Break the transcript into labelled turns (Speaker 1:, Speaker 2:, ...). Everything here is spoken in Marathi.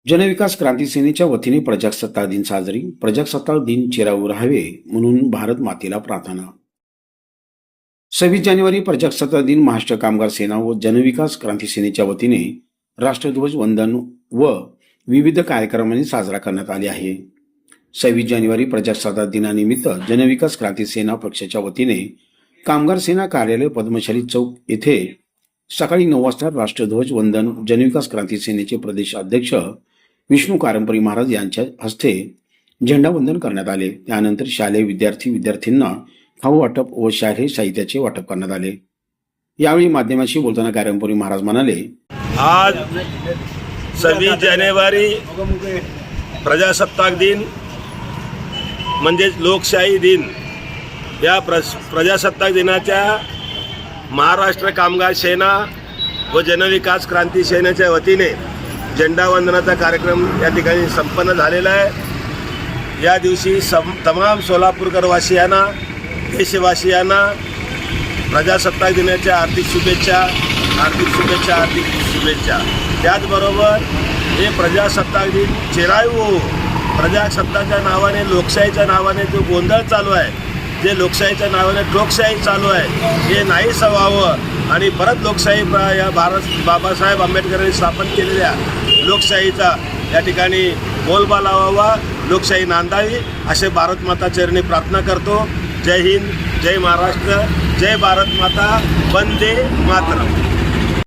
Speaker 1: जनविकास क्रांती सेनेच्या वतीने प्रजासत्ताक दिन साजरी. प्रजासत्ताक दिन चेहऱ्यावर राहावे म्हणून भारत मातेला प्रार्थना. 26 जानेवारी प्रजासत्ताक दिन महाराष्ट्र कामगार सेना व जनविकास क्रांती सेनेच्या वतीने राष्ट्रध्वज वंदन व विविध कार्यक्रमांनी साजरा करण्यात आले आहे. 26 जानेवारी प्रजासत्ताक दिनानिमित्त जनविकास क्रांती सेना पक्षाच्या वतीने कामगार सेना कार्यालय पद्मशाली चौक येथे सकाळी 9 वाजता राष्ट्रध्वज वंदन जनविकास क्रांती सेनेचे प्रदेश अध्यक्ष विष्णू कारंपरी महाराज यांच्या हस्ते झेंडावंदन करण्यात आले. त्यानंतर शालेय विद्यार्थ्यांना खाऊ वाटप व शालेय साहित्याचे वाटप करण्यात आले. यावेळी माध्यमांशी बोलताना कारंपरी महाराज म्हणाले,
Speaker 2: आज 26 जानेवारी प्रजासत्ताक दिन म्हणजेच लोकशाही दिन. या प्रजासत्ताक दिनाच्या महाराष्ट्र कामगार सेना व जनविकास क्रांती सेनेच्या वतीने झेंडावंदनाचा कार्यक्रम या ठिकाणी संपन्न झालेला आहे. या दिवशी तमाम सोलापूरकरवासियांना, देशवासियांना प्रजासत्ताक दिनाच्या हार्दिक शुभेच्छा. त्याचबरोबर हे प्रजासत्ताक दिन चिरायू हो. प्रजासत्ताकाच्या नावाने, लोकशाहीच्या नावाने जो गोंधळ चालू आहे, जे लोकशाहीच्या नावाने लोकशाही चालू आहे, हे नाहीसं व्हावं आणि परत लोकशाही या बाबासाहेब आंबेडकरांनी स्थापन केलेल्या लोकशाहीचा या ठिकाणी बोलबाला व्हावा, लोकशाही नांदावी असे भारत माता चरणी प्रार्थना करतो. जय हिंद, जय महाराष्ट्र, जय भारत माता, वंदे मातरम.